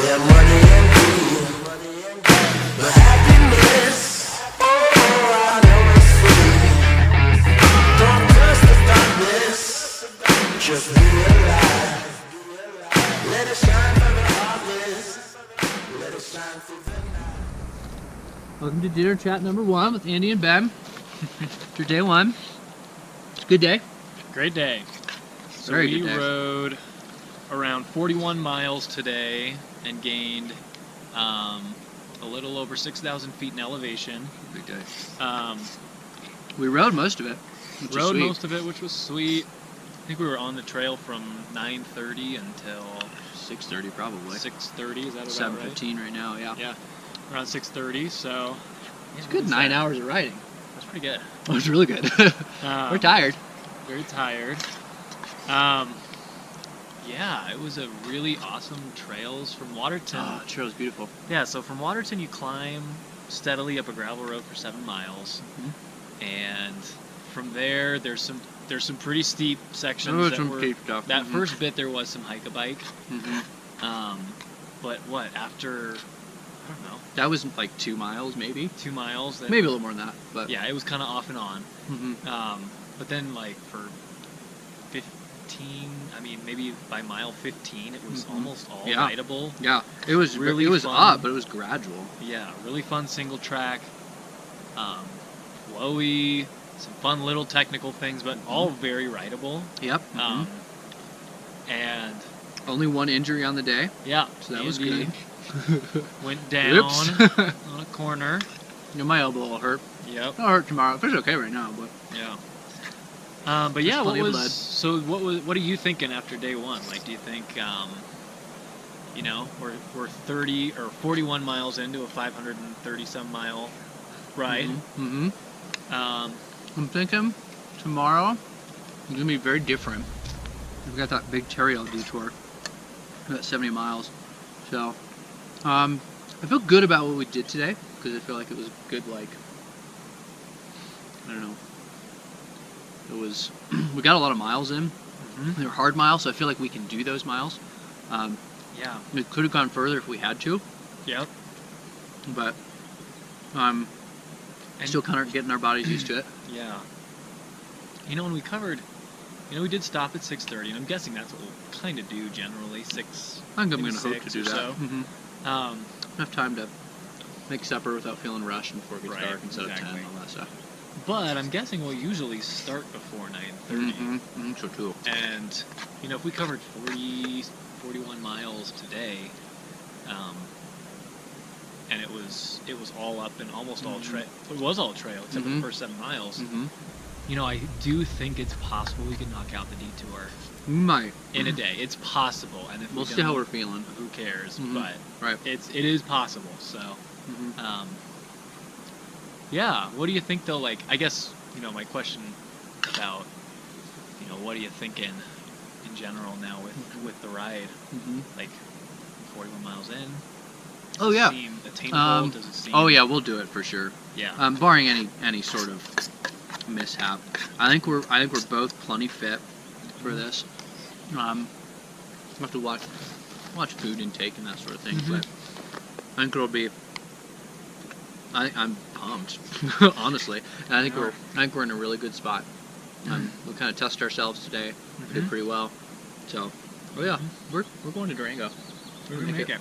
Yeah, money and greed, but happiness, oh, I know it's free. Don't trust the darkness, just be alive. Let it shine from the darkness, let it shine through the night. Welcome to dinner chat number 1 with Andy and Ben. For day 1. It's a good day. Great day. So Very we good day. rode around 41 miles today and gained a little over 6,000 feet in elevation. Big day. Um, We rode most of it. Which is rode sweet. most of it, which was sweet. I think we were on the trail from 9:30 until 6:30 probably. 6:30. Is that about 7:15 right now. Yeah. right? Yeah, around 6:30. So It's a good 9 hours of riding. That's pretty good. Oh, it's really good. We're tired. Very tired. Yeah, it was a really awesome trails from Waterton. Oh, the trail's beautiful. Yeah, so from Waterton you climb steadily up a gravel road for 7 miles, and from there there's some pretty steep sections. Oh, that some were, steep stuff. That first bit there was some hike-a-bike, Mm-hmm. but what after I don't know That was like 2 miles, maybe. 2 miles? That, Maybe a little more than that, but yeah, it was kind of off and on. Mm-hmm. But then like for 15, I mean maybe by mile 15 it was almost all Yeah. rideable. Yeah, it was Really It was fun. up, but it was gradual. Yeah, really fun single track, flowy, some fun little technical things, but all very rideable. Yep. And Only 1 injury on the day, yeah, so that was Andy good. Went down Oops. on a corner. My elbow will hurt. Yep. It'll hurt tomorrow. It's okay right now, but Yeah. But yeah, plenty of blood. so what are you thinking after day 1? Like, do you think we're 30 or 41 miles into a 530 some mile ride? Mm-hmm. I'm thinking tomorrow is gonna be very different. We've got that big Terry detour, about 70 miles. So, I feel good about what we did today because I feel like it was good. Like, I don't know. It was. We got a lot of miles in. They were hard miles, so I feel like we can do those miles. Yeah. We could have gone further if we had to, Yep. but And- still kind of getting our bodies used to it. Yeah. When we covered, we did stop at 6:30, and I'm guessing that's what we'll kind of do generally, 6. I think I'm maybe going to hope to 6 do or that. so. Mm-hmm. Enough time to make supper without feeling rushed before it gets Right, dark instead of 10 exactly. and all that stuff. But I'm guessing we'll usually start before 9:30. So too. And, if we covered 41 miles today, and it was all up and almost all trail. It was all trail except for the first 7 miles. I do think it's possible we could knock out the detour We might. in a day. It's possible, and if We'll we see how don't, we're feeling. who cares? Mhm. But Right. it is possible. So, yeah. What do you think though? Like, I guess my question about what are you thinking in general now with the ride? Like 41 miles in. Oh yeah. Does it seem attainable? Does it seem? Oh yeah, we'll do it for sure. Yeah. Barring any sort of mishap. I think we're both plenty fit for this. We'll have to watch food intake and that sort of thing, but I think it'll be. I'm pumped, honestly. And I think we're in a really good spot. We kind of tested ourselves today. We did pretty well. So, yeah, we're going to Durango. We're gonna make it.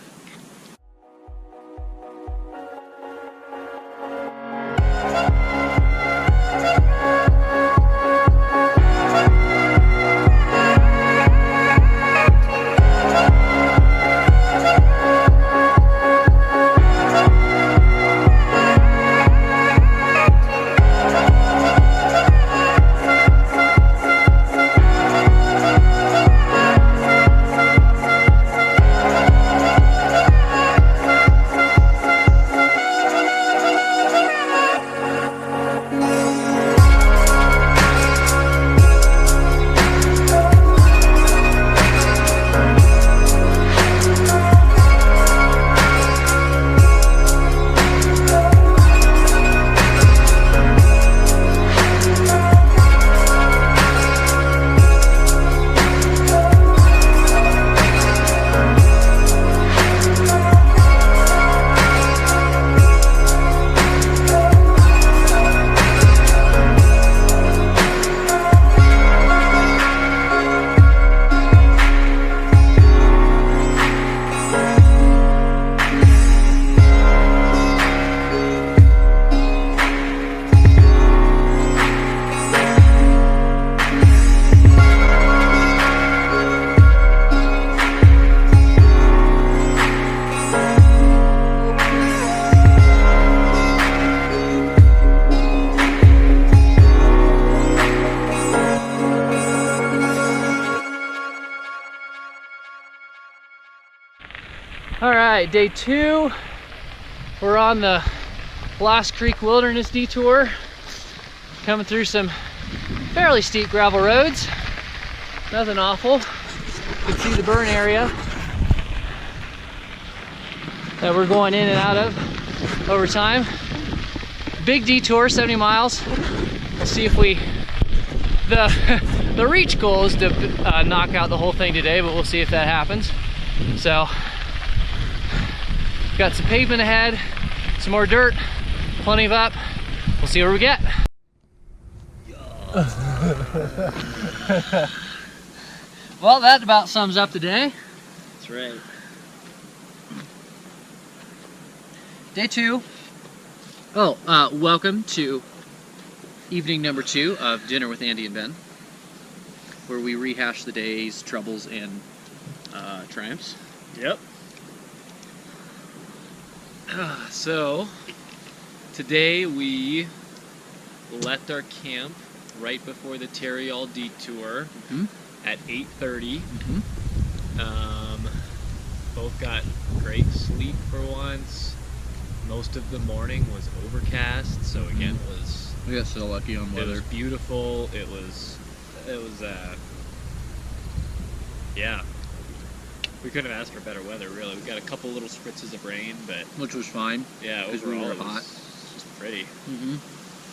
All right, day 2. We're on the Lost Creek Wilderness Detour, coming through some fairly steep gravel roads. Nothing awful. You can see the burn area that we're going in and out of over time. Big detour, 70 miles. We'll see if we, the reach goal is to knock out the whole thing today, but we'll see if that happens. So, got some pavement ahead, some more dirt, plenty of up. We'll see where we get. Well, that about sums up the day. That's right. Day 2. Oh, welcome to evening number 2 of Dinner with Andy and Ben, where we rehash the day's troubles and triumphs. Yep. So, today we left our camp right before the Terriall detour at 8:30. Both got great sleep for once. Most of the morning was overcast, so again it was. We got so lucky on It weather. was beautiful. It was. Yeah. We couldn't have asked for better weather, really. We got a couple little spritzes of rain, but Which was fine. yeah, Because we overall were it was hot. just pretty.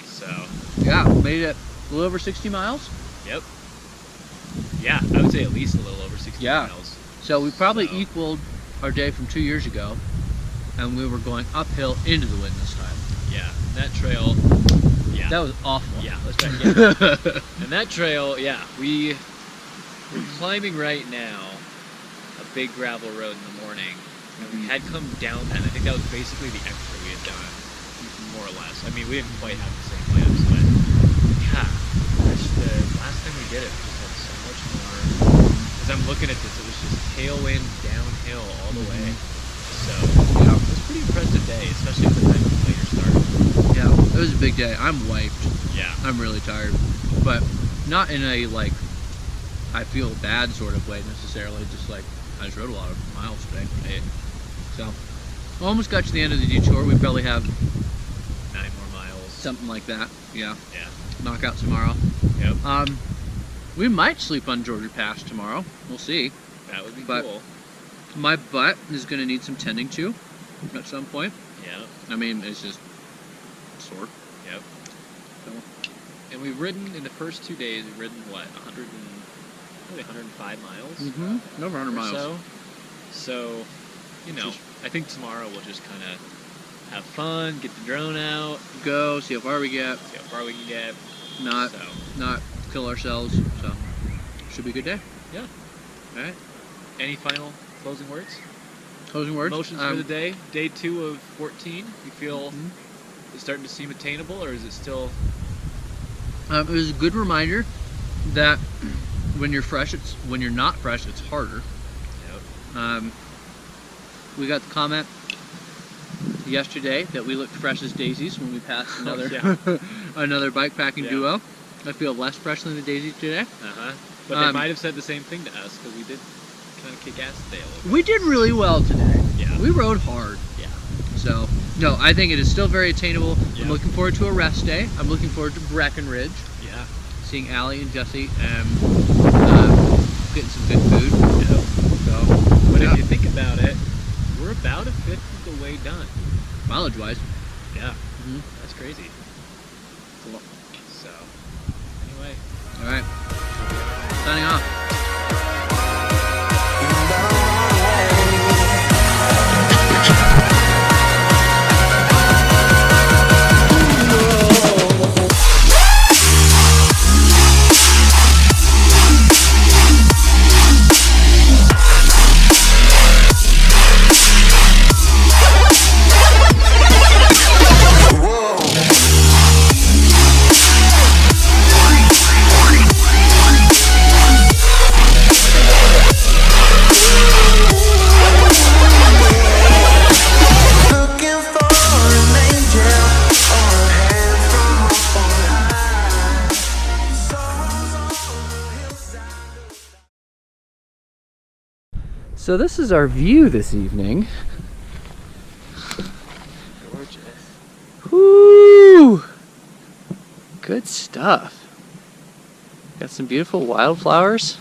So, Yeah, made it a little over 60 miles. yep. Yeah, I would say at least a little over 60 Yeah. miles. So we probably So- equaled our day from 2 years ago, and we were going uphill into the wind this time. Yeah, that trail. Yeah. That was awful. Yeah, let's try again. And that trail, yeah, we're climbing right now a big gravel road in the morning, and we had come down that. And I think that was basically the extra we had done, more or less. I mean, we didn't quite have the same plans, but yeah, the last time we did it, we just had so much more. As I'm looking at this, it was just tailwind downhill all the way. So yeah, it was a pretty impressive day, especially at the time of the later start. Yeah, it was a big day. I'm wiped. Yeah. I'm really tired, but not in a like I feel bad sort of way necessarily. Just like I just rode a lot of miles today. So almost got to the end of the detour. We probably have 9 more miles. something like that. Yeah, Yeah. knockout tomorrow. Yep. We might sleep on Georgia Pass tomorrow. We'll see. That would be But- cool. My butt is going to need some tending to at some point. Yeah. I mean, it's just sore. Yep. So, And we've ridden in the first 2 days. We've ridden what, 105 miles over 100 or miles. so. So, you know, Just- I think tomorrow we'll just kind of have fun, get the drone out, Go see how far we get. see how far we can get. Not So, not kill ourselves. So should be a good day. yeah. All right. Any final closing words? Closing words. Motions for the day. Day 2 of 14. You feel Mhm. it's starting to seem attainable, or is it still? It was a good reminder that when you're fresh, when you're not fresh, it's harder. Yep. We got the comment yesterday that we looked fresh as daisies when we passed another Yeah. another bikepacking Yeah. duo. I feel less fresh than the daisies today. But they Um, might have said the same thing to us because we did kind of kick ass today a little bit. We did really well today. Yeah. We rode hard. Yeah. So, no, I think it is still very attainable. Yeah. I'm looking forward to a rest day. I'm looking forward to Breckenridge, Yeah. seeing Allie and Jesse, and getting some good food. So, But yeah, if you think about it, we're about a fifth of the way done. mileage-wise. Yeah. Mhm. That's crazy. Cool. So, anyway. All right. Signing off. So this is our view this evening. Gorgeous. Woo! Good stuff. Got some beautiful wildflowers.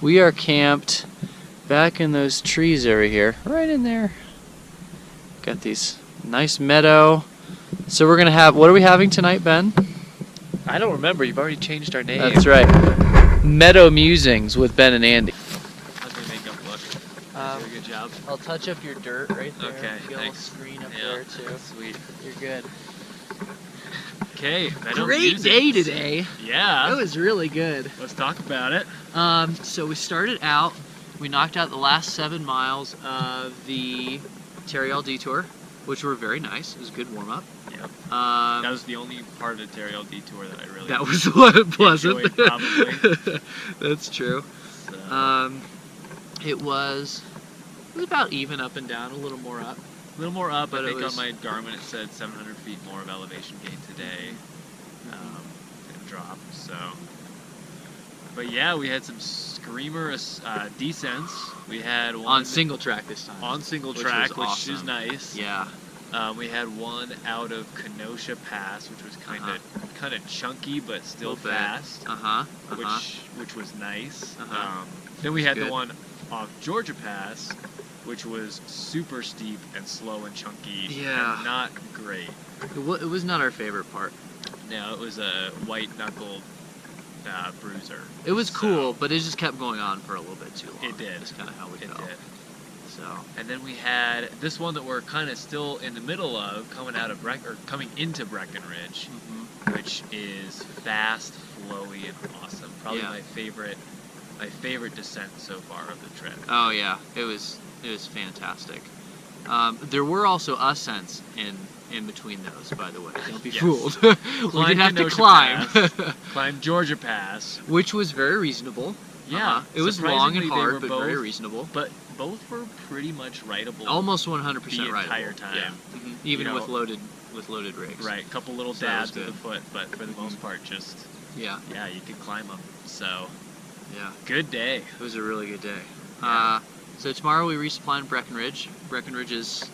We are camped back in those trees over here, right in there. Got these nice meadow. So we're gonna have, what are we having tonight, Ben? I don't remember. You've already changed our name. That's right. Meadow Musings with Ben and Andy. How's my makeup look? Did a good job. I'll touch up your dirt right there. Okay, Get a little thanks. screen up Yeah, there too. Sweet. You're good. Okay. Great day today. Yeah. That was really good. Let's talk about it. So we started out, we knocked out the last 7 miles of the Terriel detour, which were very nice. It was a good warm up. Yep. That That was the only part of the Terriel detour that I really was what wasn't. enjoyed, probably. That's true. So, It was about even up and down, a little more up. a little more up. but I it think was- on my Garmin it said 700 feet more of elevation gain today. And drop. So, but yeah, we had some screamer descents. We had one On single track this time. on single which track, was which is awesome. nice. Yeah. We had one out of Kenosha Pass, which was kind of chunky but still Little bit. fast, which was nice. Then we had Good. the one off Georgia Pass, which was super steep and slow and chunky. Yeah. And not great. It was not our favorite part. No, it was a white knuckled bruiser. It was So, cool, but it just kept going on for a little bit too long. It did. That's kind of how we It felt. did. So. And then we had this one that we're kind of still in the middle of, coming into Breckenridge, which is fast, flowy, and awesome. Probably Yeah. my favorite descent so far of the trip. Oh yeah, it was fantastic. There were also ascents in between those, by the way. Don't be Yes. fooled. We Climbed did have to Kenosha climb, Pass. Climbed Georgia Pass. which was very reasonable. Yeah, It was long and surprisingly, they hard, were but both, very reasonable. But both were pretty much rideable. Almost 100% the right. entire time. Yeah. Even You know, with loaded rigs. Right, a couple little So that was dabs to the good. foot, but for the most part, just Yeah. yeah, you could climb them. So Yeah. good day. It was a really good day. Yeah. So tomorrow we resupply in Breckenridge. Breckenridge is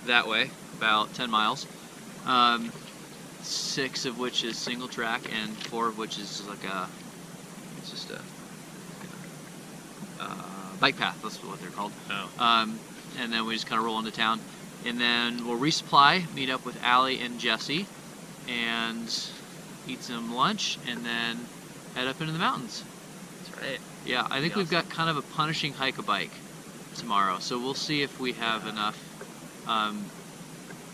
that way, about 10 miles. 6 of which is single track, and 4 of which is like it's just a bike path. That's what they're called. Oh. And then we just kind of roll into town, and then we'll resupply, meet up with Allie and Jesse, and eat some lunch, and then head up into the mountains. That's right. Yeah, I think Be we've got kind of a punishing hike-a-bike tomorrow, so we'll see if we have enough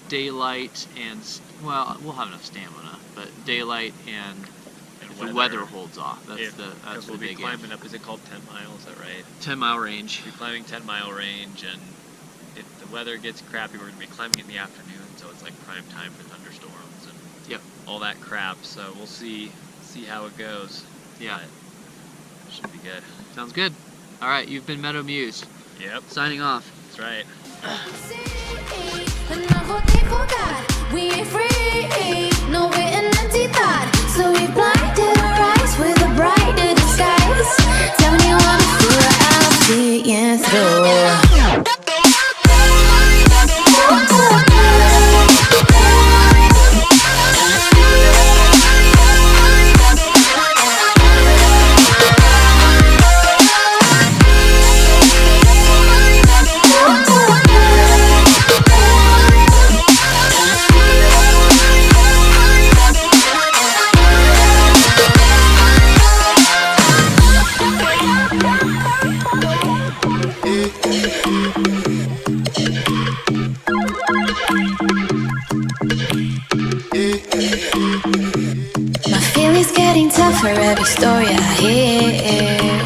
daylight and, well, we'll have enough stamina, but daylight and if the weather holds off. That's Because the we'll be big climbing up. Is it called 10 miles? Is that right? 10-mile range. We'll be climbing 10-mile range, and if the weather gets crappy, we're gonna be climbing in the afternoon, so it's like prime time for thunderstorms and Yep. all that crap. So we'll see how it goes. Yeah. But should be good. Sounds good. All right, you've been Meadow Muse. Yep, Signing off. that's right. And now what they forgot, we ain't free. No, we're an empty thought. So we blinded our eyes with a brighter disguise. Tell me you wanna feel what I'll see you through. My feelings getting tougher every story I hear.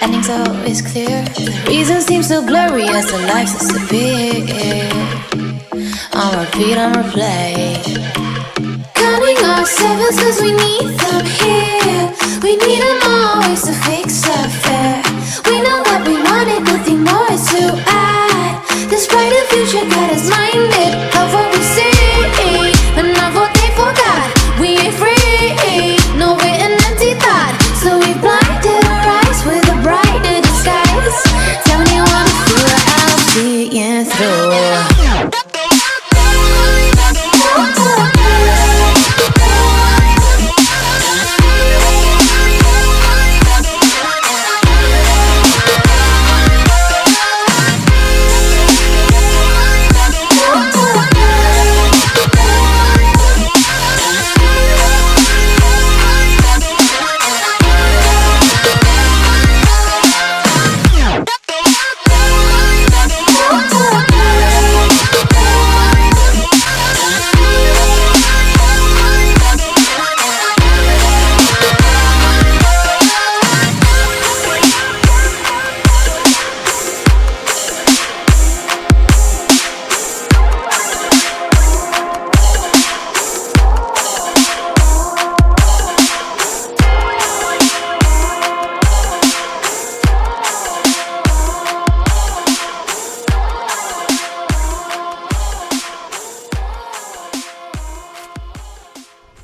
Ending's always clear. The reason seems so blurry as the lives disappear. On repeat, on replay. Counting our sevens cause we need them here. We need them always to fix the fair. We know what we wanted, nothing more is to add. This brighter future got us minded of what we see. And of what they forgot, we ain't free. No, we're an empty thought. So we blinded our eyes with a brighter disguise.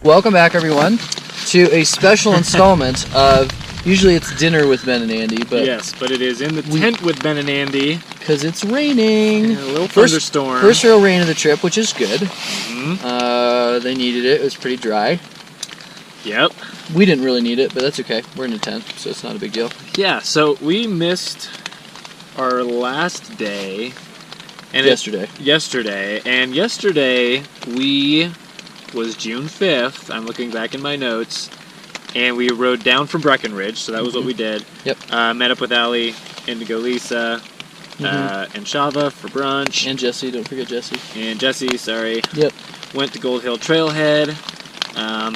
Welcome back, everyone, to a special installment of, usually it's dinner with Ben and Andy, but Yes, but it is in the tent with Ben and Andy. because it's raining. A little thunderstorm. First real rain of the trip, which is good. Mhm. They needed it. It was pretty dry. Yep. We didn't really need it, but that's okay. We're in a tent, so it's not a big deal. Yeah, so we missed our last day. And Yesterday. Yesterday was June 5th. I'm looking back in my notes. And we rode down from Breckenridge, so that was what we did. Yep. Met up with Allie, Indigo Lisa, and Shava for brunch. And Jesse, don't forget Jesse. And Jesse, sorry. Yep. Went to Gold Hill Trailhead.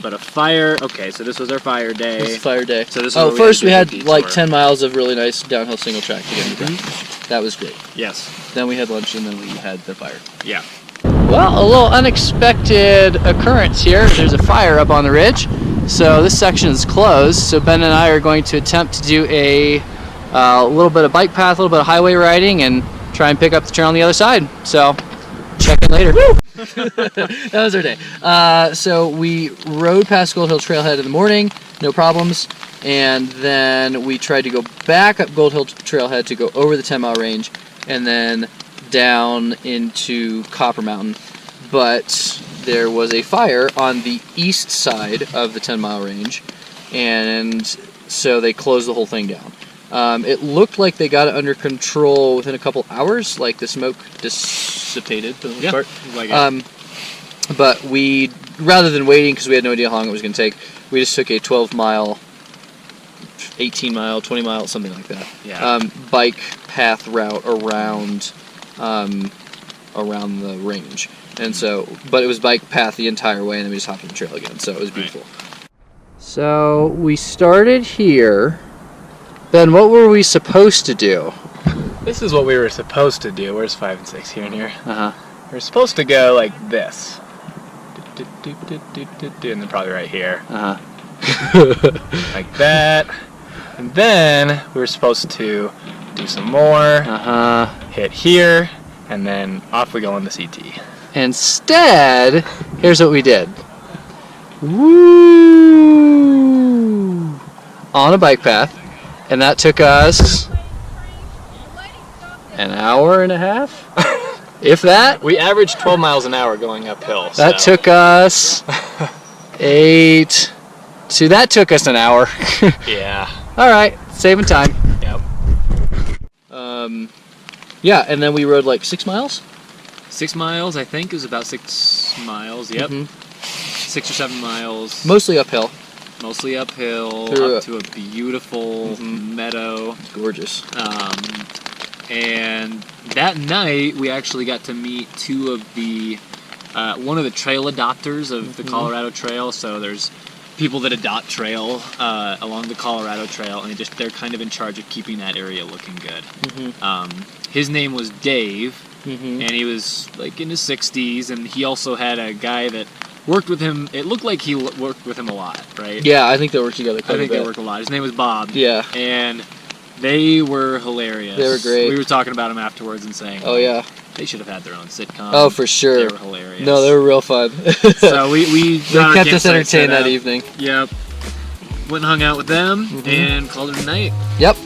But a fire. Okay, so this was our fire day. This is fire day. So this is oh, where first we had had the like detour. 10 miles of really nice downhill single track to get into Breckenridge. That was great. Yes. Then we had lunch and then we had the fire. Yeah. Well, a little unexpected occurrence here. There's a fire up on the ridge, so this section is closed. So Ben and I are going to attempt to do a little bit of bike path, a little bit of highway riding, and try and pick up the trail on the other side. So check in later. That was our day. So we rode past Gold Hill Trailhead in the morning, no problems, and then we tried to go back up Gold Hill Trailhead to go over the 10-mile range, and then down into Copper Mountain, but there was a fire on the east side of the 10-mile range, and so they closed the whole thing down. It looked like they got it under control within a couple hours, like the smoke dissipated for the most part. Like it. But we, rather than waiting because we had no idea how long it was going to take, we just took a 12-mile, 18-mile, 20-mile, something like that. Yeah. Bike path route around the range, and so, but it was bike path the entire way, and then we just hopped on the trail again, so it was beautiful. So we started here. Ben, what were we supposed to do? This is what we were supposed to do. Where's 5 and 6 here and here? Uh-huh. We're supposed to go like this. And then probably right here. Uh-huh. Like that. And then we were supposed to do some more. Uh-huh. Hit here. And then off we go on the CT. Instead, here's what we did. Woo! On a bike path. And that took us an hour and a half, if that. We averaged 12 miles an hour going uphill. That so. took us 8. So that took us an hour. Yeah. All right, saving time. Yep. Yeah, and then we rode like 6 miles. 6 miles, I think, is about 6 miles. Yep. Mhm. 6 or 7 miles. Mostly uphill. Mostly uphill, Through up to a beautiful meadow. It's gorgeous. And that night, we actually got to meet two of the, one of the trail adopters of the Colorado Trail. So there's people that adopt trail along the Colorado Trail, and they're kind of in charge of keeping that area looking good. His name was Dave, and he was like in his 60s, and he also had a guy that worked with him. It looked like he worked with him a lot, right? Yeah, I think they worked together quite I think a bit. they worked a lot. His name was Bob. Yeah. And they were hilarious. They were great. We were talking about them afterwards and saying, Oh, yeah. they should have had their own sitcom. Oh, for sure. They were hilarious. No, they were real fun. So we They got our kept us campsite entertained set that up. evening. Yep. Went and hung out with them and called it a night. Yep.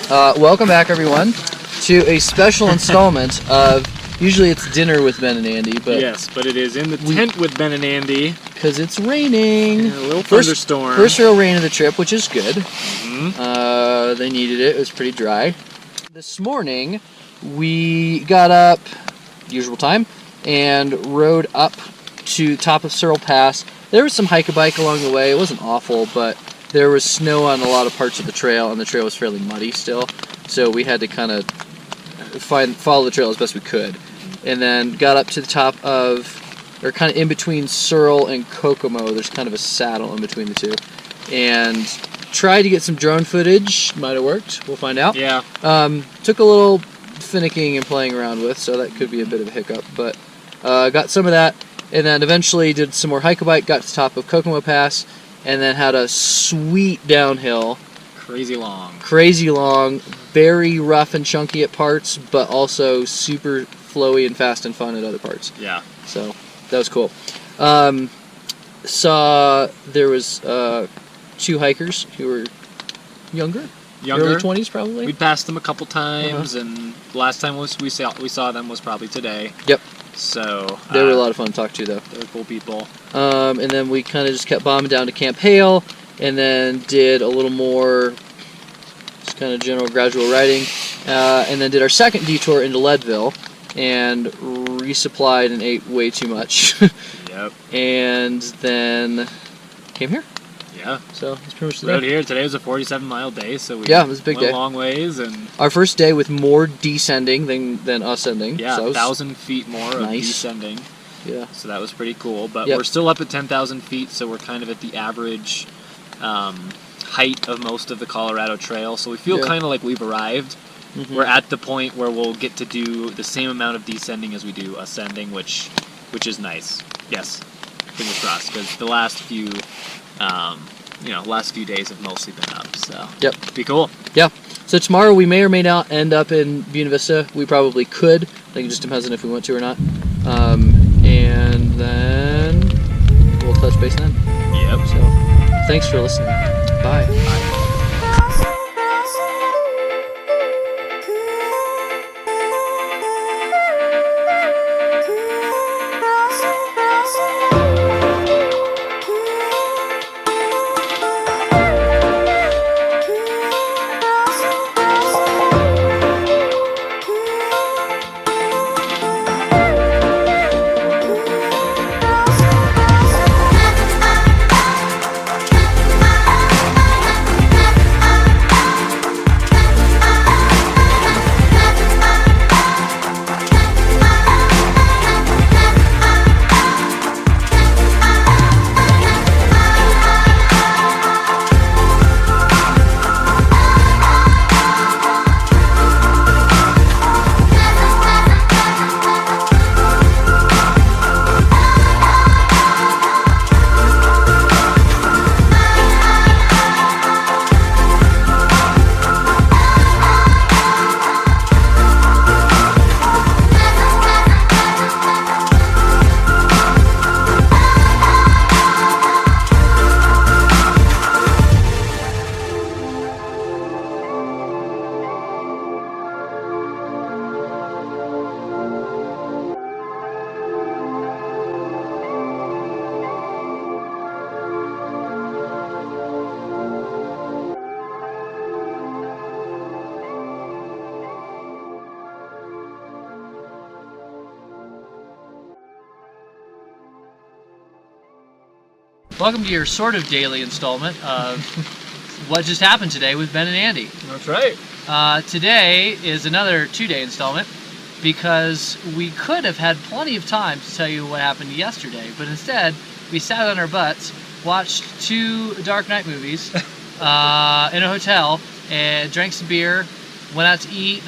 Welcome back, everyone, to a special installment of. Usually it's dinner with Ben and Andy, but Yes, but it is in the tent with Ben and Andy. because it's raining. And a little thunderstorm. First real rain of the trip, which is good. Mhm. They needed it. It was pretty dry. This morning, we got up, usual time, and rode up to top of Searle Pass. There was some hike-a-bike along the way. It wasn't awful, but there was snow on a lot of parts of the trail, and the trail was fairly muddy still. So we had to kind of follow the trail as best we could. And then got up to the top of, or kind of in between Searle and Kokomo. There's kind of a saddle in between the two. And tried to get some drone footage. Might have worked. We'll find out. Yeah. Took a little finicking and playing around with, so that could be a bit of a hiccup. But got some of that. And then eventually did some more hike-a-bike. Got to the top of Kokomo Pass. And then had a sweet downhill. Crazy long. Crazy long. Very rough and chunky at parts, but also super flowy and fast and fun at other parts. Yeah. So that was cool. Saw there was 2 hikers who were younger, early 20s probably. We passed them a couple times, and last time we saw them was probably today. Yep. So They were a lot of fun to talk to though. They were cool people. And then we kind of just kept bombing down to Camp Hale, and then did a little more just kind of general gradual riding, and then did our second detour into Leadville, and resupplied and ate way too much. Yep. And then came here. Yeah. So it's pretty much the Rode day. here. Today was a 47-mile day, so we Yeah, it was a big went day. a long ways, and Our first day with more descending than ascending. yeah, so that was- 1,000 feet more of nice. descending. Yeah. So that was pretty cool. But Yep. we're still up at 10,000 feet, so we're kind of at the average height of most of the Colorado Trail. So we feel Yeah. kind of like we've arrived. Mhm. We're at the point where we'll get to do the same amount of descending as we do ascending, which is nice. Yes, fingers crossed, because the last few days have mostly been up. So Yep. be cool. Yeah. So tomorrow we may or may not end up in Buena Vista. We probably could. I think it just depends on if we want to or not. And then we'll touch base then. Yep. So thanks for listening. Bye. Welcome to your sort of daily installment of what just happened today with Ben and Andy. That's right. Today is another 2-day installment because we could have had plenty of time to tell you what happened yesterday, but instead we sat on our butts, watched 2 Dark Knight movies in a hotel, and drank some beer, went out to eat.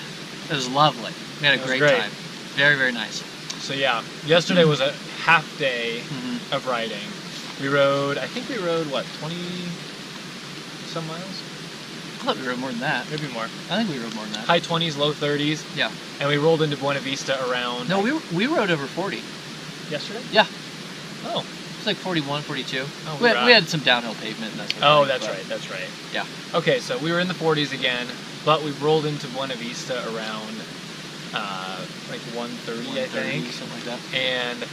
It was lovely. We had a great time. Very, very nice. So yeah, yesterday was a half day of riding. I think we rode, what, 20 some miles? I thought we rode more than that. Maybe more. I think we rode more than that. High 20s, low 30s. Yeah. And we rolled into Buena Vista around... No, we rode over 40. Yesterday? Yeah. Oh. It's like 41, 42. Oh, we had some downhill pavement and that sort of thing, that's right. Yeah. Okay, so we were in the 40s again. but we rolled into Buena Vista around like 1:30, I think, something like that. and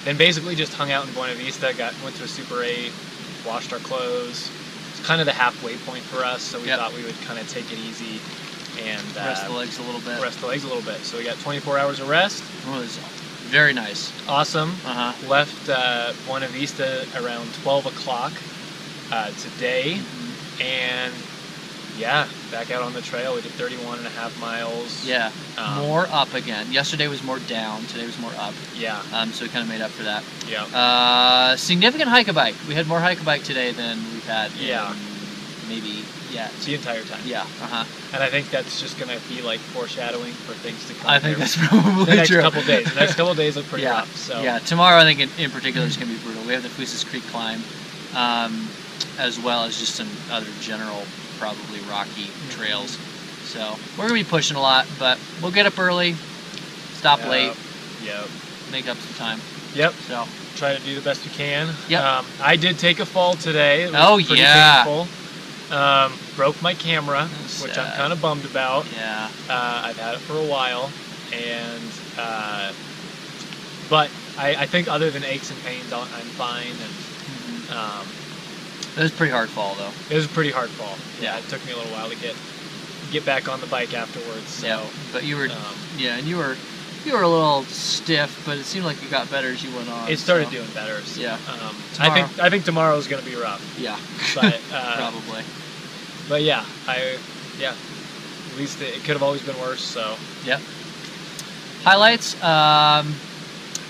then basically just hung out in Buena Vista. Went to a Super 8, washed our clothes. It's kind of the halfway point for us, so we thought we would kind of take it easy and Rest the legs a little bit. So we got 24 hours of rest. It was very nice. Awesome. Left Mm-hmm. Buena Vista around 12 o'clock today, and yeah, back out on the trail. We did 31.5 miles. Yeah, more up again. Yesterday was more down. Today was more up. Yeah. So we kind of made up for that. Yeah. Significant hike-a-bike. We had more hike-a-bike today than we've had Yeah. maybe yet. The entire time. Yeah. And I think that's just going to be like foreshadowing for things to come. I think here. that's probably the next true. couple days. The next couple days look pretty rough. So. Yeah, tomorrow I think in particular is going to be brutal. We have the Fooses Creek climb, as well as just some other general, probably rocky trails. So we're going to be pushing a lot, but we'll get up early, stop late, make up some time. Yep. So try to do the best we can. Yep. I did take a fall today. It was pretty painful. Broke my camera, which I'm kind of bummed about. Yeah. I've had it for a while, and but I think other than aches and pains, I'm fine. And it was a pretty hard fall, though. it was a pretty hard fall. Yeah. It took me a little while to get back on the bike afterwards. So, Yeah, but you were, and you were a little stiff, but it seemed like you got better as you went on. it started doing better. So, Yeah. I think tomorrow's gonna be rough. Yeah. But Probably. But yeah, at least it could have always been worse. So Yep. Highlights.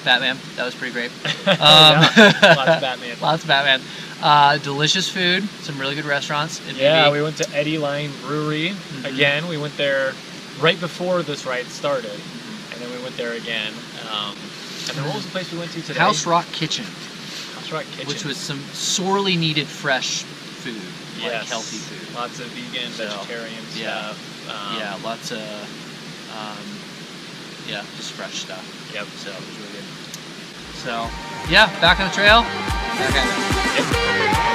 Batman. That was pretty great. yeah, lots of Batman. Lots of Batman. Delicious food. Some really good restaurants. In Yeah, BB. we went to Eddie Line Brewery again. We went there right before this ride started, and then we went there again. And then what was the place we went to today? House Rock Kitchen, House Rock Kitchen, which was some sorely needed fresh food, like Yes. healthy food. Lots of vegan, vegetarian yeah. stuff. Yeah, lots of just fresh stuff. Yep. So it was really good. So yeah, back on the trail. Back at it.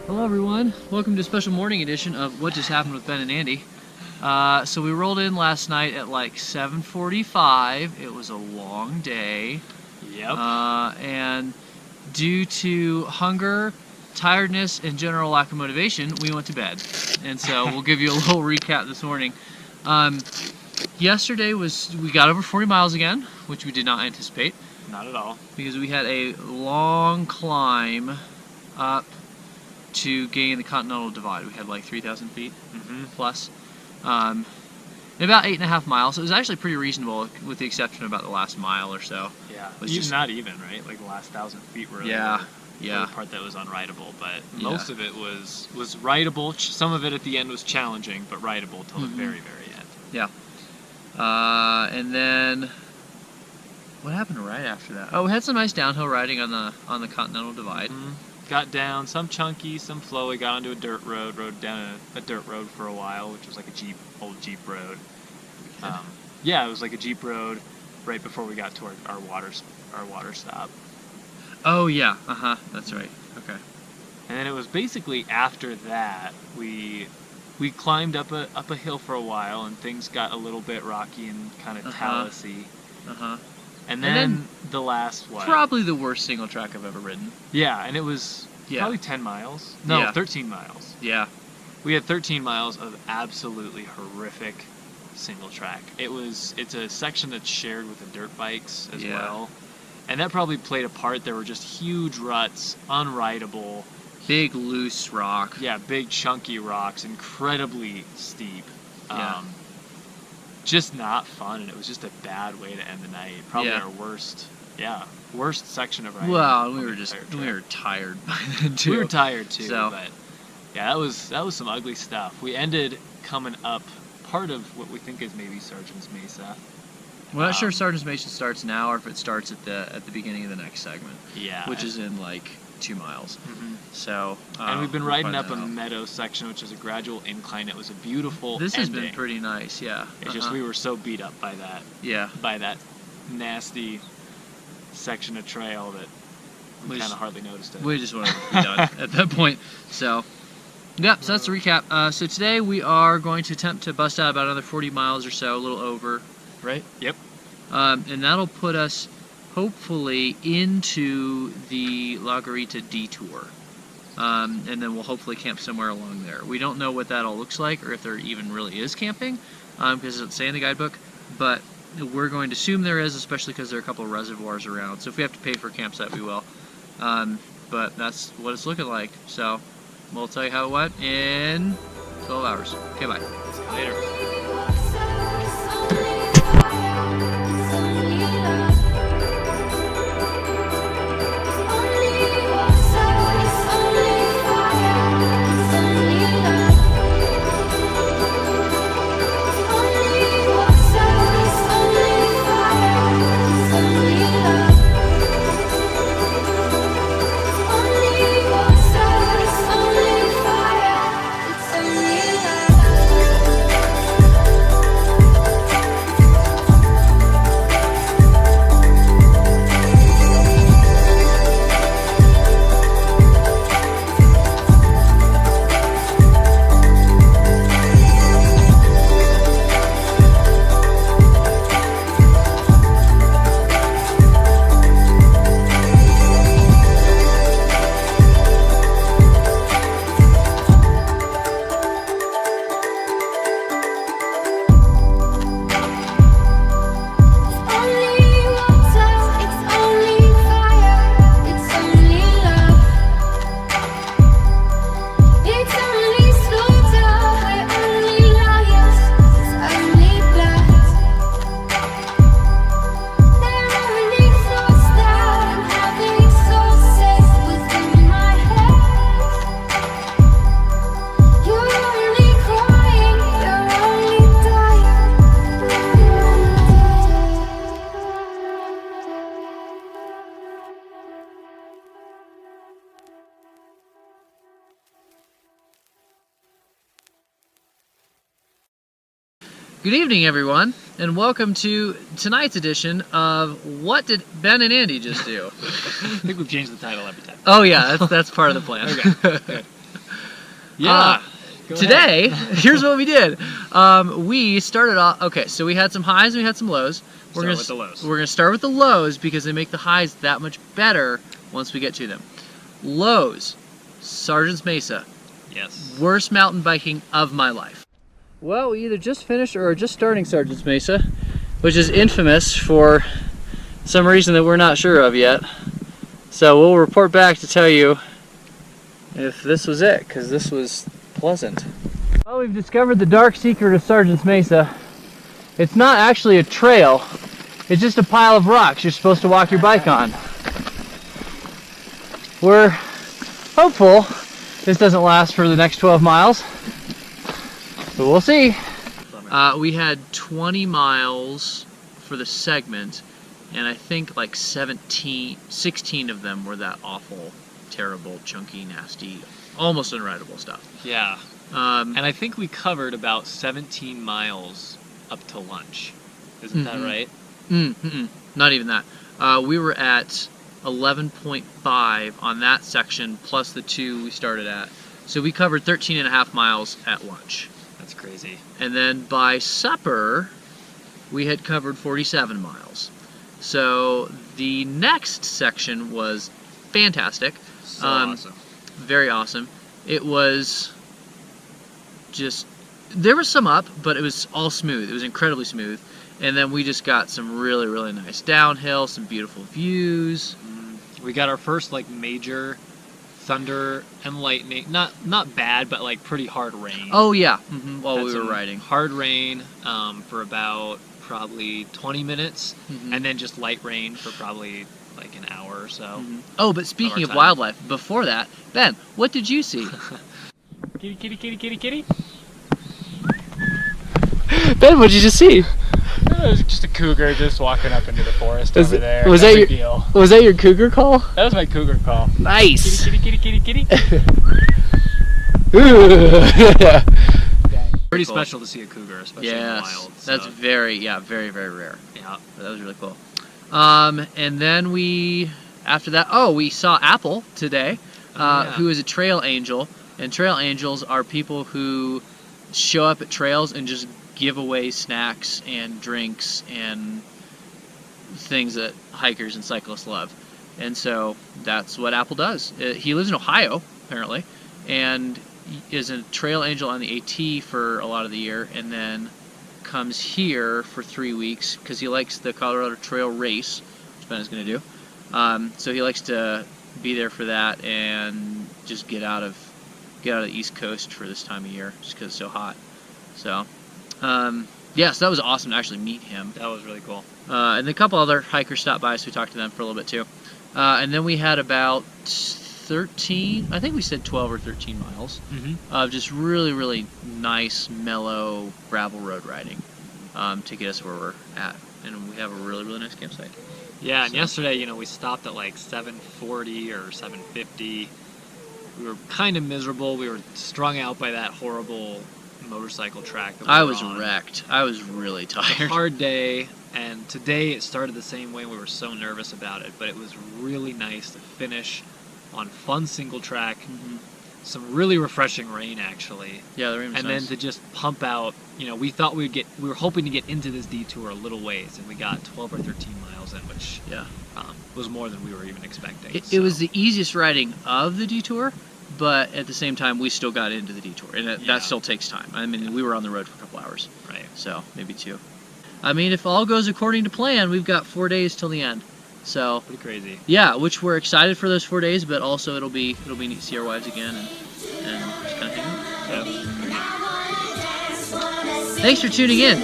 Hello everyone, welcome to a special morning edition of What Just Happened with Ben and Andy. So we rolled in last night at like 7:45. It was a long day. Yep. And due to hunger, tiredness, and general lack of motivation, we went to bed. And so we'll give you a little recap this morning. Yesterday we got over 40 miles again, which we did not anticipate. Not at all. Because we had a long climb up to gain the Continental Divide. We had like 3,000 feet plus. And about 8.5 miles. It was actually pretty reasonable, with the exception of about the last mile or so. Yeah. Not even, right? Like the last 1,000 feet were yeah. the part that was unrideable, but most of it was rideable. Some of it at the end was challenging, but rideable till the very, very end. Yeah. And then what happened right after that? Oh, we had some nice downhill riding on the Continental Divide. Got down, some chunky, some flowy, got onto a dirt road, rode down a dirt road for a while, which was like a old Jeep road. Yeah, it was like a Jeep road right before we got to our water stop. Oh yeah, that's right. Okay. And then it was basically after that we climbed up a hill for a while, and things got a little bit rocky and kind of talus-y. And then the last what? Probably the worst single track I've ever ridden. Yeah, and it was probably 10 miles. No, 13 miles. Yeah. We had 13 miles of absolutely horrific single track. It's a section that's shared with the dirt bikes as well. And that probably played a part. There were just huge ruts, unrideable. Big loose rock. Yeah, big chunky rocks, incredibly steep. Yeah. Just not fun, and it was just a bad way to end the night. Probably our worst section of riding. Well, we were tired by then too. We were tired too, so. But yeah, that was some ugly stuff. We ended coming up part of what we think is maybe Sergeant's Mesa. We're not sure if Sergeant's Mesa starts now or if it starts at the beginning of the next segment. Yeah. Which is in like 2 miles. So. And we've been riding up a meadow section, which is a gradual incline. It was a beautiful. This ending. has been pretty nice. Yeah. It's just we were so beat up by that. Yeah. By that nasty section of trail that we kind of hardly noticed it. We just wanted to be done at that point. So. Yeah, so that's the recap. So today we are going to attempt to bust out about another 40 miles or so, a little over, right? Yep. And that'll put us, hopefully, into the La Garita detour. And then we'll hopefully camp somewhere along there. We don't know what that all looks like, or if there even really is camping, because it doesn't say in the guidebook, but we're going to assume there is, especially because there are a couple of reservoirs around. So if we have to pay for a campsite, we will. But that's what it's looking like. So we'll tell you how it went in 12 hours. Okay, bye. Later. Good evening, everyone, and welcome to tonight's edition of What Did Ben and Andy Just Do? I think we've changed the title every time. Oh yeah, that's part of the plan. Okay. Good. Yeah. Go Today, ahead. here's what we did. We started off. Okay, so we had some highs and we had some lows. Start with the lows. We're gonna start with the lows because they make the highs that much better once we get to them. Lows, Sergeant's Mesa, Yes. worst mountain biking of my life. Well, we either just finished or are just starting Sergeant's Mesa, which is infamous for some reason that we're not sure of yet. So we'll report back to tell you if this was it, because this was pleasant. Well, we've discovered the dark secret of Sergeant's Mesa. It's not actually a trail, it's just a pile of rocks you're supposed to walk your bike on. We're hopeful this doesn't last for the next 12 miles, but we'll see. We had 20 miles for the segment, and I think like 16 of them were that awful, terrible, chunky, nasty, almost unrideable stuff. Yeah. And I think we covered about 17 miles up to lunch. Isn't that right? Not even that. We were at 11.5 on that section, plus the 2 we started at. So we covered 13 and a half miles at lunch. That's crazy. And then by supper, we had covered 47 miles. So the next section was fantastic. So awesome. Very awesome. It was just, there was some up, but it was all smooth. It was incredibly smooth. And then we just got some really, really nice downhill, some beautiful views. We got our first like major thunder and lightning. Not bad, but like pretty hard rain. Oh yeah, while Had we were some riding. Hard rain for about probably 20 minutes, and then just light rain for probably like an hour or so. Oh, but speaking of time. wildlife, before that, Ben, what did you see? Kitty, kitty, kitty, kitty, kitty. Ben, what did you just see? It was just a cougar just walking up into the forest over there. Was No that big your deal. Was that your cougar call? That was my cougar call. Nice. Kitty, kitty, kitty, kitty, kitty. Pretty Cool. special to see a cougar, especially in the Yes, wild. that's so, very very rare. yeah. That was really cool. And then after that, we saw Apple today, Yeah. who is a trail angel. And trail angels are people who show up at trails and just give away snacks and drinks and things that hikers and cyclists love. And so that's what Apple does. He lives in Ohio, apparently, and is a trail angel on the AT for a lot of the year, and then comes here for 3 weeks because he likes the Colorado Trail Race, which Ben is going to do. So he likes to be there for that and just get out of the East Coast for this time of year, just because it's so hot. So, yeah, so that was awesome to actually meet him. That was really cool. And a couple other hikers stopped by, so we talked to them for a little bit too. And then we had about 13, I think we said 12 or 13 miles of just really, really nice, mellow gravel road riding to get us where we're at. And we have a really, really nice campsite. Yeah, and yesterday, we stopped at like 7:40 or 7:50. We were kind of miserable. We were strung out by that horrible motorcycle track that we I were was on. wrecked. I was really tired. Hard day, and today it started the same way. We were so nervous about it, but it was really nice to finish on fun single track. Some really refreshing rain, actually. Yeah, the rain was And nice. then to just pump out, we thought we were hoping to get into this detour a little ways, and we got 12 or 13 miles in, which was more than we were even expecting. It was the easiest riding of the detour, but at the same time, we still got into the detour, and that still takes time. I mean, we were on the road for a couple hours, Right. so maybe 2. I mean, if all goes according to plan, we've got 4 days till the end. So Pretty crazy. yeah, which we're excited for those 4 days, but also it'll be neat to see our wives again and just kind of hang out. Yeah. Thanks for tuning in.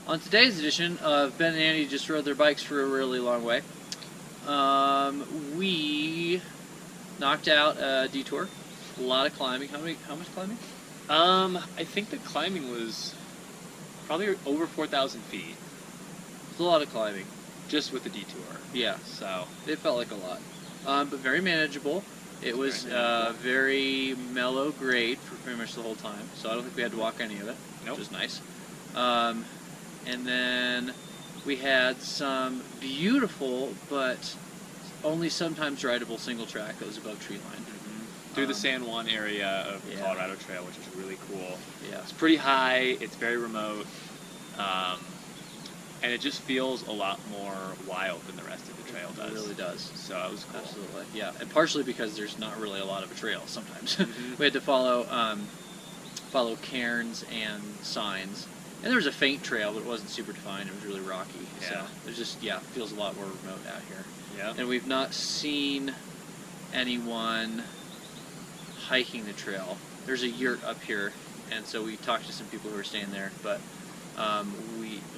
On today's edition of Ben and Andy just rode their bikes for a really long way, we knocked out a detour, a lot of climbing. How much climbing? I think the climbing was probably over 4,000 feet, It's a lot of climbing. just with the detour. Yeah, So, it felt like a lot, but very manageable. It was very mellow grade for pretty much the whole time, so I don't think we had to walk any of it, Nope. which is nice. And then we had some beautiful but only sometimes rideable single track that was above tree line. through the San Juan area of the yeah. Colorado Trail, which is really cool. Yeah. It's pretty high, it's very remote, and it just feels a lot more wild than the rest of the trail does. It really does. So it was cool. Absolutely, yeah, and partially because there's not really a lot of a trail sometimes. Mhm. We had to follow cairns and signs, and there was a faint trail, but it wasn't super defined. It was really rocky, so Yeah. it was just feels a lot more remote out here. Yeah. And we've not seen anyone hiking the trail. There's a yurt up here, and so we talked to some people who are staying there, but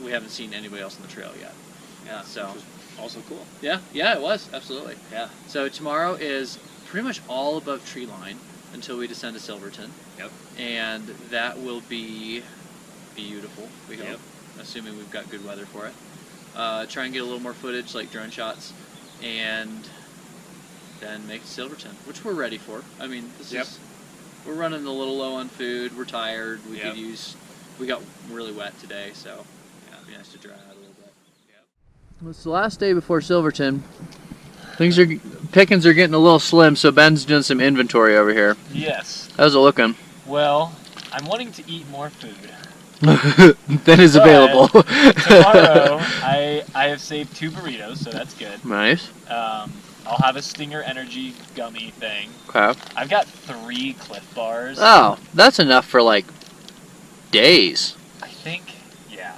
we haven't seen anybody else on the trail yet. Yeah. So. Which was also cool. Yeah, it was, absolutely. Yeah. So tomorrow is pretty much all above tree line until we descend to Silverton. Yep. And that will be beautiful, we hope, Yep. assuming we've got good weather for it. Try and get a little more footage, like drone shots, and then make it to Silverton, which we're ready for. I mean, we're running a little low on food, we're tired, we got really wet today, so it'd be nice to dry out a little bit. It's the last day before Silverton. Pickings are getting a little slim, so Ben's doing some inventory over here. Yes. How's it looking? Well, I'm wanting to eat more food. That is But available. Tomorrow, I have saved 2 burritos, so that's good. Nice. I'll have a Stinger Energy gummy thing. Okay. I've got 3 Cliff Bars. Oh, that's enough for like days. I think, yeah.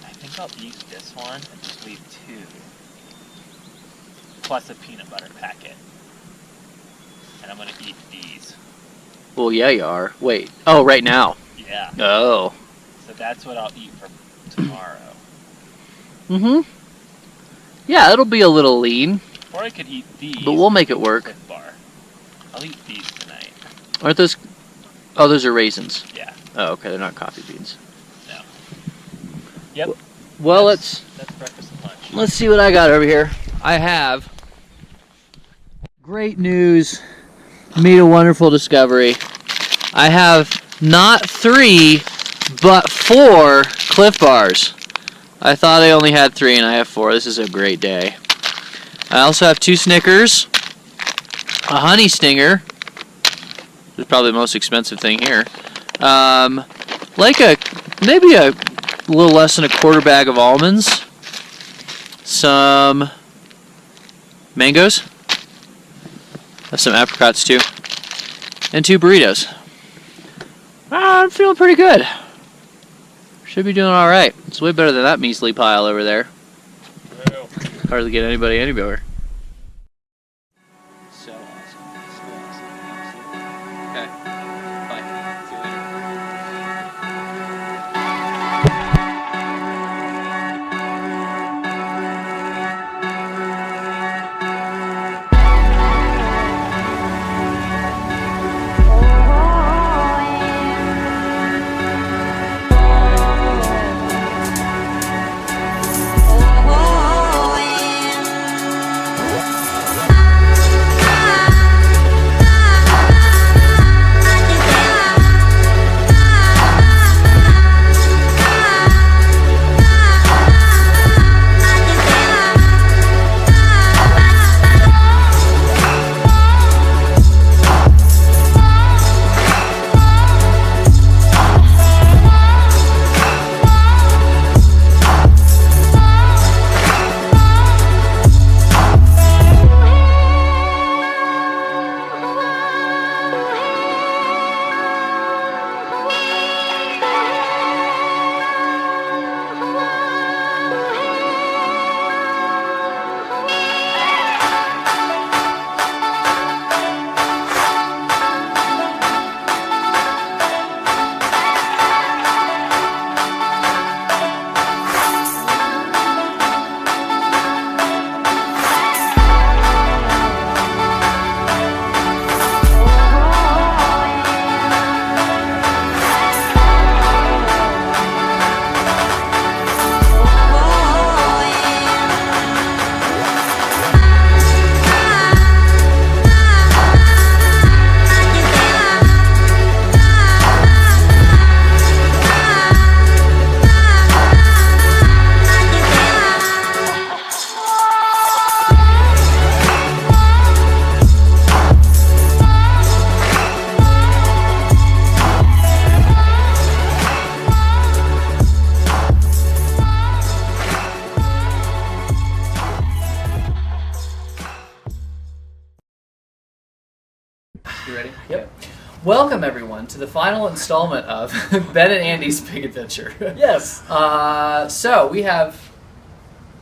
I think I'll eat this one and just leave 2. Plus a peanut butter packet. And I'm gonna eat these. Well, yeah, you are. Wait. Oh, right now. Yeah. Oh. So that's what I'll eat for tomorrow. Mm-hmm. Yeah, it'll be a little lean, Or I could eat these. but we'll make it work. Cliff Bar. I'll eat these tonight. Aren't those? Oh, those are raisins. Yeah. Oh, okay. They're not coffee beans. No. Yep. Well, That's breakfast and lunch. let's see what I got over here. I have great news. Made a wonderful discovery. I have not 3, but 4 Cliff Bars. I thought I only had 3, and I have 4. This is a great day. I also have 2 Snickers, a Honey Stinger. This is probably the most expensive thing here. Maybe a little less than a quarter bag of almonds. Some mangoes. Have some apricots too. And 2 burritos. I'm feeling pretty good. Should be doing alright. It's way better than that measly pile over there. Hardly get anybody anywhere. So awesome. Okay. Bye. See you later. ready? Yep. Okay. Welcome everyone to the final installment of Ben and Andy's Big Adventure. Yes. So we have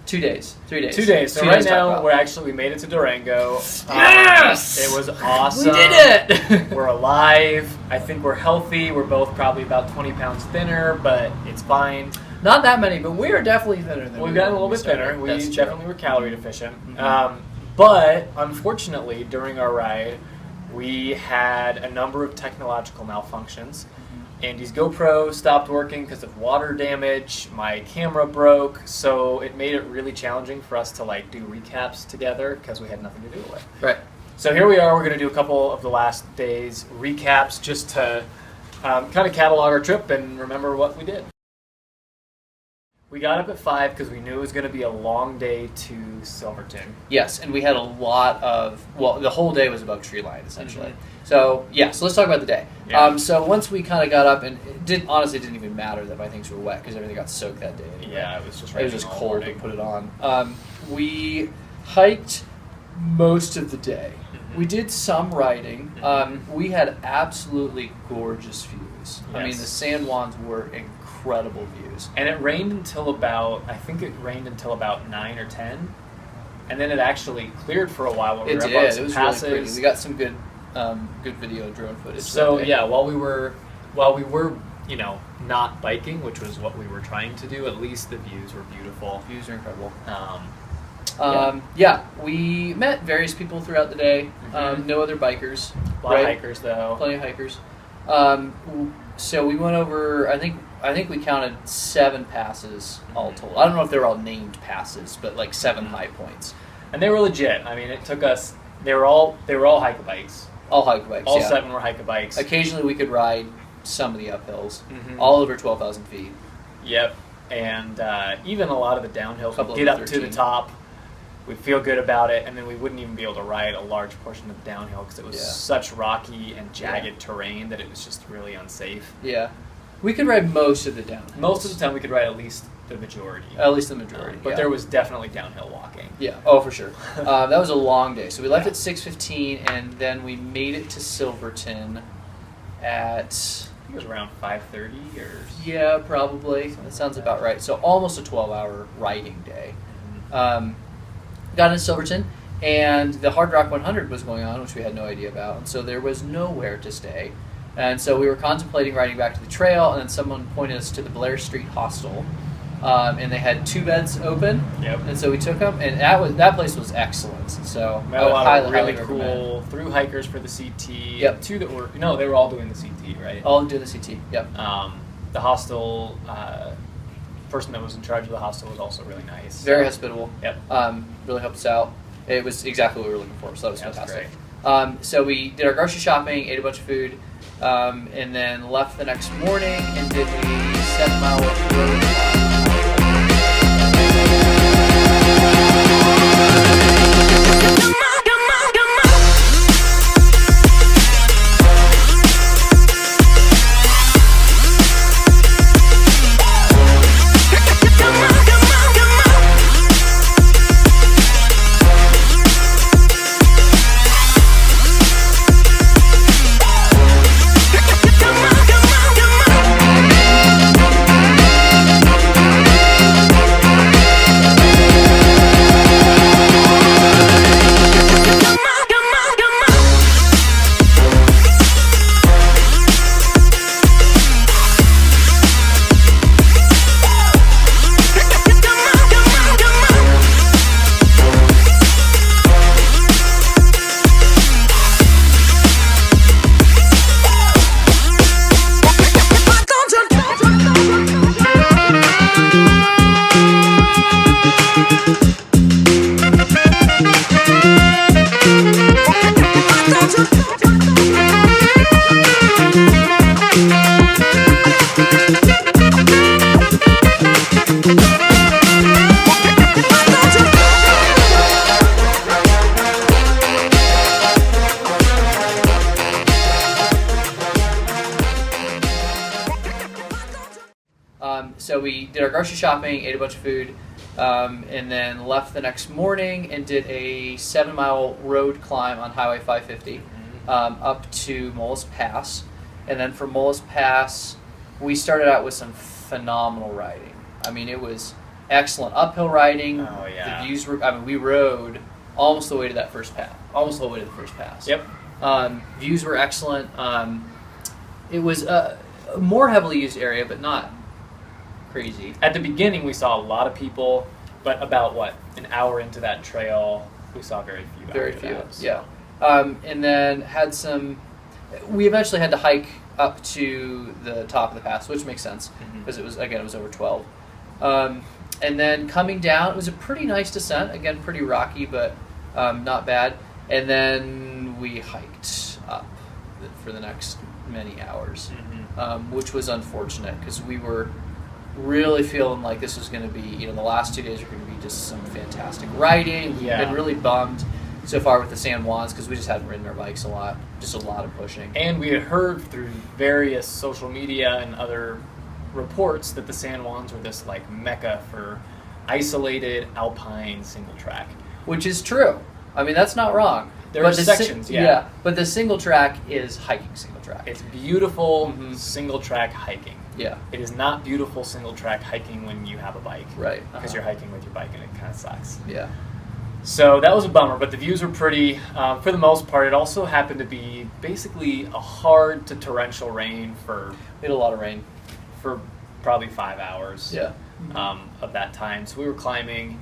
3 days. 2 days. So 2 right days to talk now about. we made it to Durango. Yes! It was awesome. We did it! We're alive. I think we're healthy. We're both probably about 20 pounds thinner, but it's fine. Not that many, but we are definitely thinner than We've we gotten a were little when we bit thinner. started. We That's true. definitely were calorie deficient. Mhm. But unfortunately, during our ride, we had a number of technological malfunctions. Andy's GoPro stopped working because of water damage. My camera broke, so it made it really challenging for us to like do recaps together because we had nothing to do with. Right. So here we are. We're going to do a couple of the last days recaps just to kind of catalog our trip and remember what we did. We got up at 5 because we knew it was going to be a long day to Silverton. Yes, and we had a lot of, well, the whole day was above tree line, essentially. Mhm. So, yeah, so let's talk about the day. Yeah. So once we kind of got up, and honestly, it didn't even matter that my things were wet because everything got soaked that day. Anyway. Yeah, it was just It was raining just all cold morning. to put it on. We hiked most of the day. Mhm. We did some riding. Mhm. We had absolutely gorgeous views. I mean, Yes. the San Juans were incredible views. And it rained until about, I think it rained until about 9 or 10. And then it actually cleared for a while when we It were did. up on It some was passes. really pretty. We got some good video drone footage. So that day. yeah, while we were, you know, not biking, which was what we were trying to do, at least the views were beautiful. views are incredible. Yeah. We met various people throughout the day. Mhm. No other bikers. A lot of right? hikers though. Plenty of hikers. So we went over. I think we counted 7 passes all Mhm. told. I don't know if they were all named passes, but like 7 high points. And they were legit. I mean, it took us. They were all hike bikes. All hike bikes. All yeah. 7 were hike bikes. Occasionally we could ride some of the uphills. Mhm. All over 12,000 feet. Yep. And even a lot of the downhills, Couple we'd get of up the to the 13. top, we'd feel good about it, and then we wouldn't even be able to ride a large portion of the downhill because it was Yeah. such rocky and jagged terrain that it was just really unsafe. Yeah. We could ride most of the downhills. Most of the time, we could ride at least the majority. At least the majority. But yeah. there was definitely downhill walking. Yeah. Oh, for sure. That was a long day. So we left at 6:15, and then we made it to Silverton at I think it was around 5:30 or. probably. That sounds about right. So almost a 12-hour riding day. Got into Silverton, and the Hard Rock 100 was going on, which we had no idea about. And so there was nowhere to stay. And so we were contemplating riding back to the trail, and then someone pointed us to the Blair Street Hostel. And they had 2 beds open. Yep. And so we took them, and that place was excellent. So Met I a would lot highly, of really highly cool recommend. through hikers for the CT. Yep. 2 that were they were all doing the CT, right? All doing the CT. Yep. The hostel person that was in charge of the hostel was also really nice. Very hospitable. Yep. Really helped us out. It was exactly what we were looking for, so that was That was fantastic. So we did our grocery shopping, ate a bunch of food, and then left the next morning and did a 7-mile road ride. So we did our grocery shopping, ate a bunch of food, and then left the next morning and did a 7-mile road climb on Highway 550. up to Mullis Pass. And then from Mullis Pass, we started out with some phenomenal riding. I mean, it was excellent uphill riding. Oh, yeah. The views were, I mean, we rode almost the way to that first pass. Almost the way to the first pass. Yep. Views were excellent. It was a more heavily used area, but not crazy. At the beginning, we saw a lot of people, but about an hour into that trail, we saw very few. Very after few, that, so. yeah. And then had some. We eventually had to hike up to the top of the pass, which makes sense because it was over 12. And then coming down, it was a pretty nice descent. Again, pretty rocky, but not bad. And then we hiked up for the next many hours, which was unfortunate because we were really feeling like this was going to be, the last 2 days were going to be just some fantastic riding. We've been really bummed so far with the San Juans because we just hadn't ridden our bikes a lot, just a lot of pushing. And we had heard through various social media and other reports that the San Juans were this like mecca for isolated alpine single track, which is true. I mean, that's not wrong. There are sections, yeah. But the single track is hiking single track. It's beautiful single track hiking. Yeah. It is not beautiful single track hiking when you have a bike. Right. Because you're hiking with your bike and it kind of sucks. Yeah. So that was a bummer, but the views were pretty, for the most part. It also happened to be basically a hard to torrential rain We had a lot of rain. for probably 5 hours. Yeah. Of that time. So we were climbing.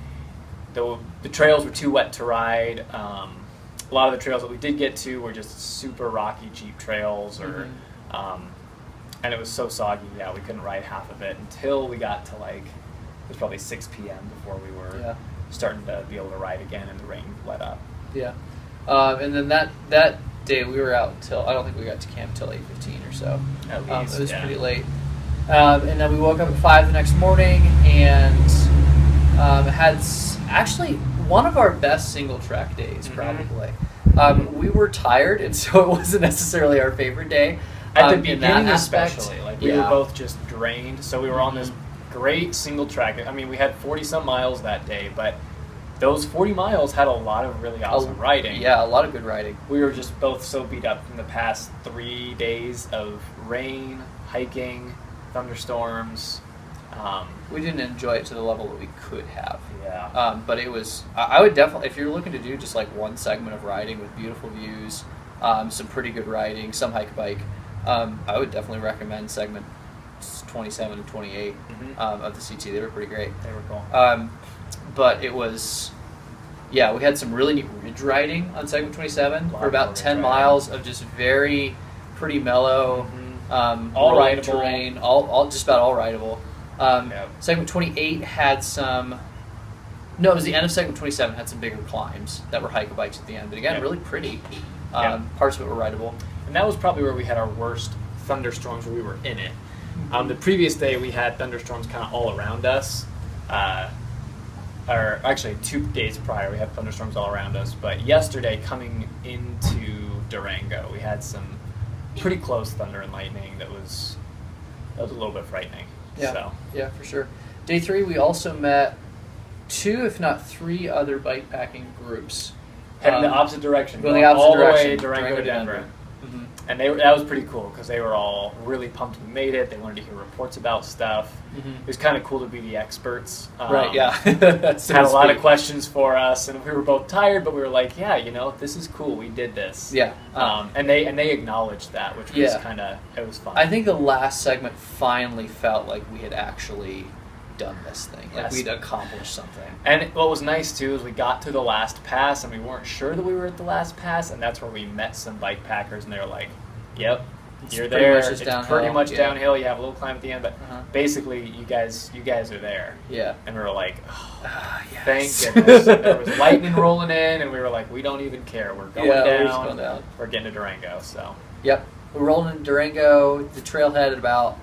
The trails were too wet to ride. A lot of the trails that we did get to were just super rocky Jeep trails, and it was so soggy. Yeah, we couldn't ride half of it until we got to it was probably 6 p.m. before we were starting to be able to ride again, and the rain let up. Yeah. And then that day we were out till, I don't think we got to camp till 8:15 or so. At least, it was pretty late. And then we woke up at 5 the next morning and had actually one of our best single track days, probably. We were tired, and so it wasn't necessarily our favorite day. At the in that beginning aspect, especially, we were both just drained, so we were on this great single track. I mean, we had 40-some miles that day, but those 40 miles had a lot of really awesome riding. Yeah, a lot of good riding. We were just both so beat up from the past 3 days of rain, hiking, thunderstorms. We didn't enjoy it to the level that we could have. Yeah. But it was, I would definitely, if you're looking to do just one segment of riding with beautiful views, some pretty good riding, some hike bike, I would definitely recommend segment 27 and 28 of the CT. They were pretty great. They were cool. But it was, we had some really neat ridge riding on segment 27 for about 10 miles of just pretty mellow, all rideable terrain, all just about all rideable. Segment 28 had some. No, it was the end of segment 27 had some bigger climbs that were hike bikes at the end, but again, really pretty. Parts of it were rideable. And that was probably where we had our worst thunderstorms where we were in it. The previous day we had thunderstorms kind of all around us. Or actually 2 days prior we had thunderstorms all around us. But yesterday coming into Durango we had some pretty close thunder and lightning that was a little bit frightening. Yeah, So. yeah, for sure. Day 3 we also met 2, if not 3 other bikepacking groups. Heading the opposite direction. Going the opposite all direction. the way Durango to Denver. Mm-hmm. And that was pretty cool because they were all really pumped we made it. They wanted to hear reports about stuff. It was kind of cool to be the experts. Right, yeah. Had a lot of questions for us, and we were both tired, but we were like, yeah, this is cool. We did this. Yeah. And they acknowledged that, which was it was fun. I think the last segment finally felt like we had actually done this thing. Like we'd accomplished something. And what was nice too is we got to the last pass and we weren't sure that we were at the last pass, and that's where we met some bike packers and they were like, "Yep, you're there. It's pretty much downhill. You have a little climb at the end, but basically you guys are there." Yeah. And we were like, yes. "Thank goodness." And there was lightning rolling in, and we were like, "We don't even care. We're going down. We're just going down. We're getting to Durango." So. Yep. We're rolling in Durango. The trailhead at about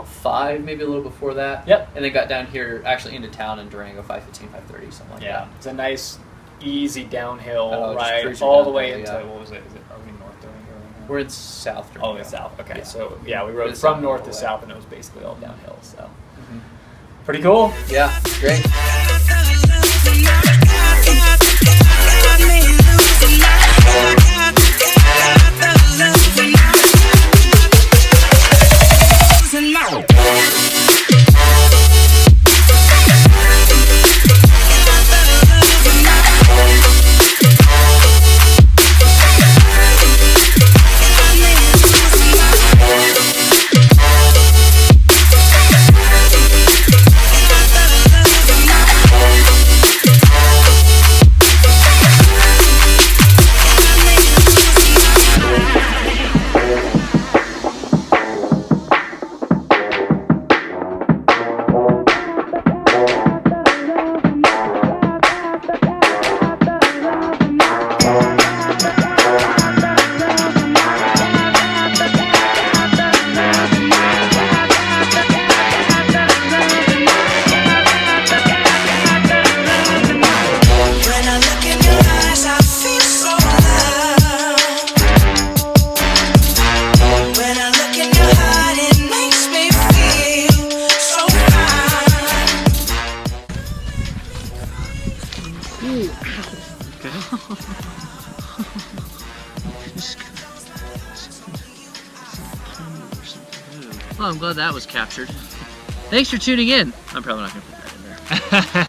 5, maybe a little before that. Yep. And then got down here, actually into town in Durango, 5:15, 5:30, something like that. Yeah, it's a nice, easy downhill ride just all downhill, the way into, what was it? Are we north Durango right now? We're in South Durango. Oh, in South. Okay, Yeah. so we rode It's from not north all to the way. south, and it was basically all downhill, so. Pretty cool. Yeah, great. Got me losing my Ooh, Okay. well, I'm glad that was captured. Thanks for tuning in. I'm probably not going to put that in there.